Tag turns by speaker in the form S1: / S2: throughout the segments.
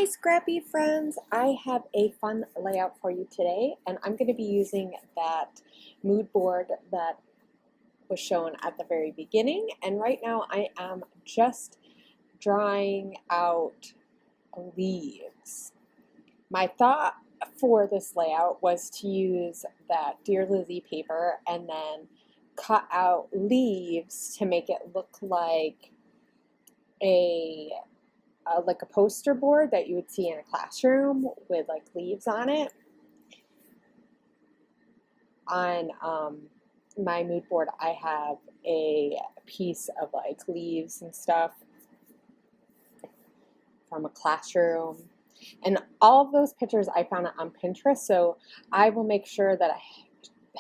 S1: Hi scrappy friends, I have a fun layout for you today, and I'm going to be using that mood board that was shown at the very beginning, and right now I am just drawing out leaves. My thought for this layout was to use that Dear Lizzie paper and then cut out leaves to make it look like a poster board that you would see in a classroom with like leaves on it. On my mood board, I have a piece of like leaves and stuff from a classroom, and all of those pictures I found on Pinterest, so I will make sure that I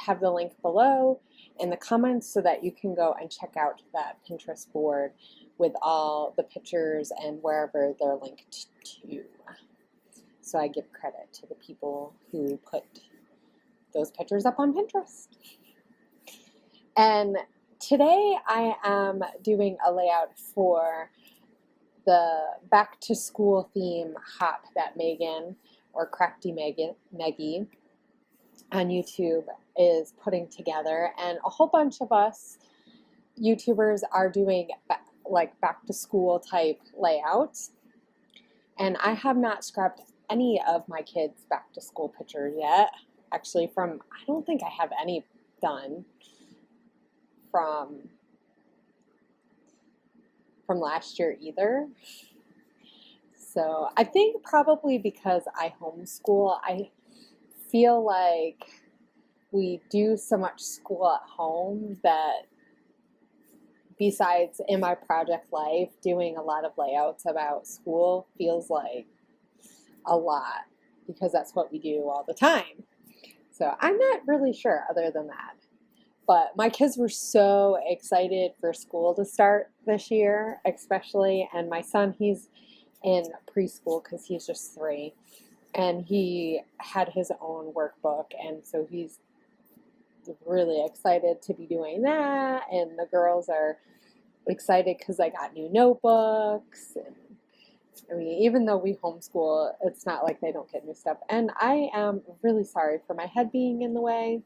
S1: have the link below in the comments so that you can go and check out that Pinterest board with all the pictures and wherever they're linked to. So I give credit to the people who put those pictures up on Pinterest. And today I am doing a layout for the back to school theme hop that Megan, or Crafty Meggy on YouTube, is putting together, and a whole bunch of us YouTubers are doing like back to school type layouts, and I have not scrapped any of my kids' back to school pictures yet. Actually, I don't think I have any done from last year either. So I think probably because I homeschool, I feel like we do so much school at home that besides in my project life, doing a lot of layouts about school feels like a lot because that's what we do all the time. So I'm not really sure other than that. But my kids were so excited for school to start this year, especially, and my son, he's in preschool because he's just 3, and he had his own workbook, and so he's really excited to be doing that, and the girls are excited because I got new notebooks. And I mean, even though we homeschool, it's not like they don't get new stuff. And I am really sorry for my head being in the way.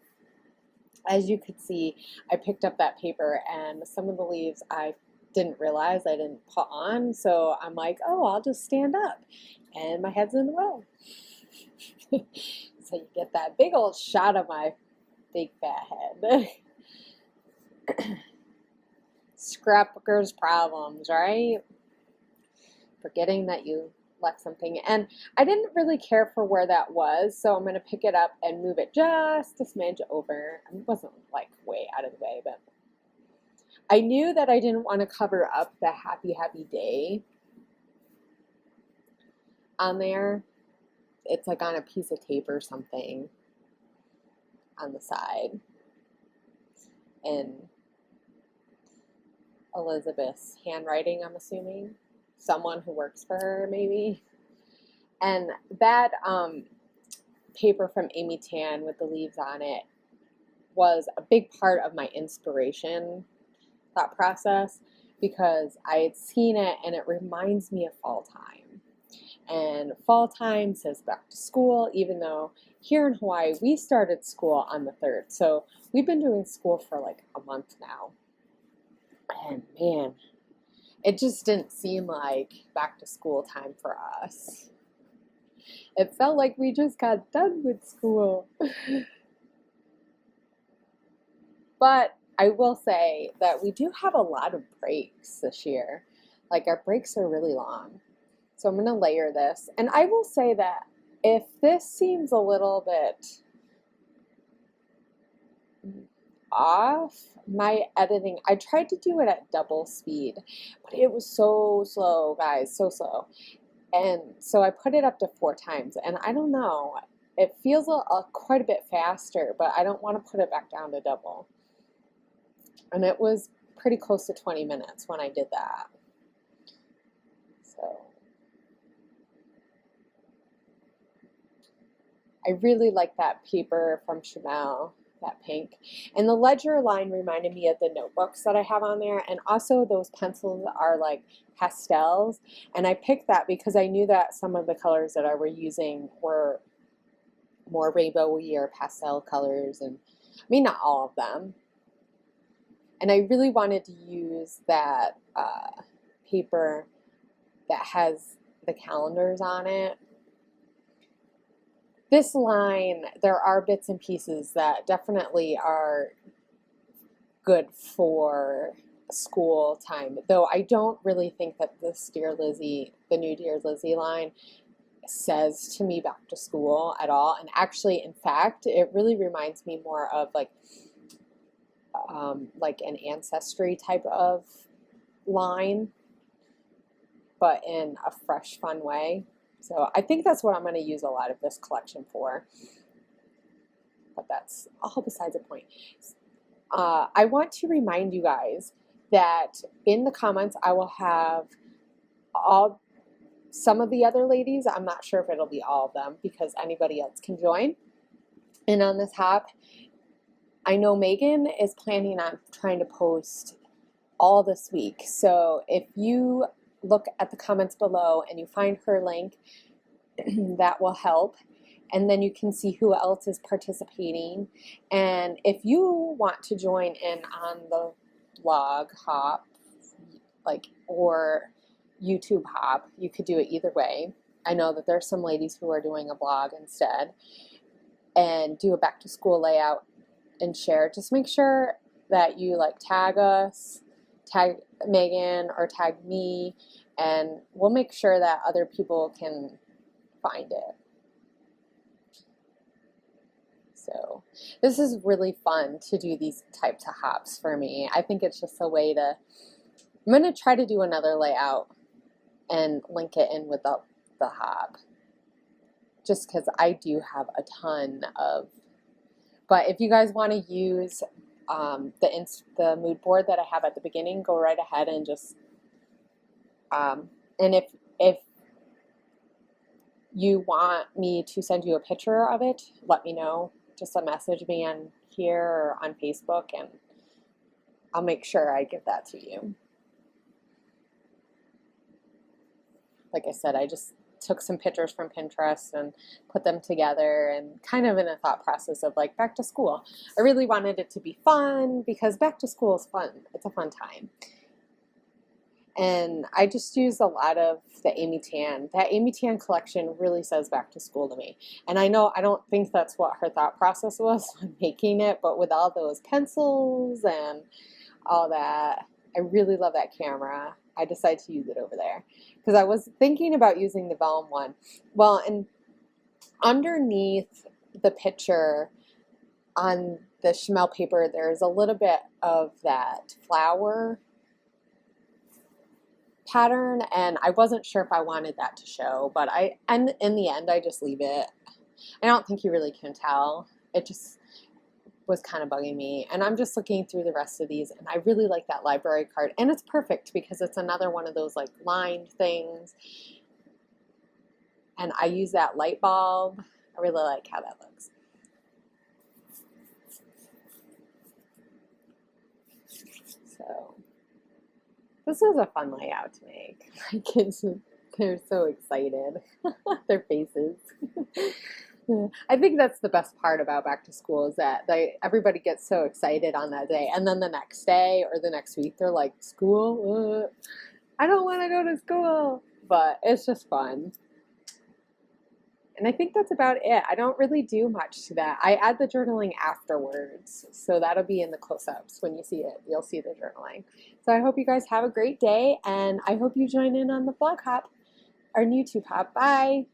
S1: As you could see, I picked up that paper, and some of the leaves I didn't realize I didn't put on, so I'm like, oh, I'll just stand up, and my head's in the way. So you get that big old shot of my big fat head. Scrapbooker's problems, right? Forgetting that you left something, and I didn't really care for where that was, so I'm going to pick it up and move it just a smidge over. It wasn't like way out of the way, but I knew that I didn't want to cover up the happy day on there. It's like on a piece of tape or something on the side, and Elizabeth's handwriting, I'm assuming. Someone who works for her, maybe. And that paper from Amy Tan with the leaves on it was a big part of my inspiration thought process, because I had seen it and it reminds me of fall time. And fall time says back to school, even though here in Hawaii we started school on the 3rd. So we've been doing school for like a month now. And man, it just didn't seem like back to school time for us. It felt like we just got done with school. But I will say that we do have a lot of breaks this year. Like, our breaks are really long. So I'm going to layer this. And I will say that if this seems a little bit off, my editing, I tried to do it at double speed, but it was so slow, guys, so slow. And so I put it up to 4 times, and I don't know, it feels quite a bit faster, but I don't want to put it back down to double. And it was pretty close to 20 minutes when I did that. So I really like that paper from Chanel. that pink. And the ledger line reminded me of the notebooks that I have on there, and also those pencils are like pastels, and I picked that because I knew that some of the colors that I were using were more rainbowy or pastel colors, and I mean not all of them. And I really wanted to use that paper that has the calendars on it. This line, there are bits and pieces that definitely are good for school time, though I don't really think that this Dear Lizzie, the new Dear Lizzie line, says to me back to school at all. And actually, in fact, it really reminds me more of like an ancestry type of line, but in a fresh, fun way. So I think that's what I'm going to use a lot of this collection for. But that's all besides the point. I want to remind you guys that in the comments I will have some of the other ladies. I'm not sure if it'll be all of them because anybody else can join in on this hop. I know Megan is planning on trying to post all this week. So if you look at the comments below and you find her link, that will help. And then you can see who else is participating. And if you want to join in on the blog hop, or YouTube hop, you could do it either way. I know that there's some ladies who are doing a blog instead and do a back to school layout and share. Just make sure that you tag us, tag Megan or tag me, and we'll make sure that other people can find it. So this is really fun to do these types of hops for me. I think it's just a way to, I'm going to try to do another layout and link it in with the hop, just because I do have a ton of, but if you guys want to use the mood board that I have at the beginning, go right ahead and just, and if you want me to send you a picture of it, let me know. Just message me on here or on Facebook, and I'll make sure I give that to you. Like I said, I just took some pictures from Pinterest and put them together, and kind of in a thought process of back to school. I really wanted it to be fun because back to school is fun. It's a fun time. And I just used a lot of the Amy Tan. That Amy Tan collection really says back to school to me. And I know, I don't think that's what her thought process was when making it, but with all those pencils and all that, I really love that camera. I decided to use it over there because I was thinking about using the vellum one. Well, and underneath the picture on the Schmel paper, there's a little bit of that flower pattern, and I wasn't sure if I wanted that to show, but and in the end I just leave it. I don't think you really can tell. It just was kind of bugging me, and I'm just looking through the rest of these, and I really like that library card, and it's perfect because it's another one of those lined things, and I use that light bulb. I really like how that looks. So this is a fun layout to make. My kids, they're so excited. Their faces. I think that's the best part about back to school is that everybody gets so excited on that day. And then the next day or the next week, they're like, school? I don't want to go to school. But it's just fun. And I think that's about it. I don't really do much to that. I add the journaling afterwards. So that'll be in the close-ups. When you see it, you'll see the journaling. So I hope you guys have a great day. And I hope you join in on the blog hop or YouTube hop. Bye.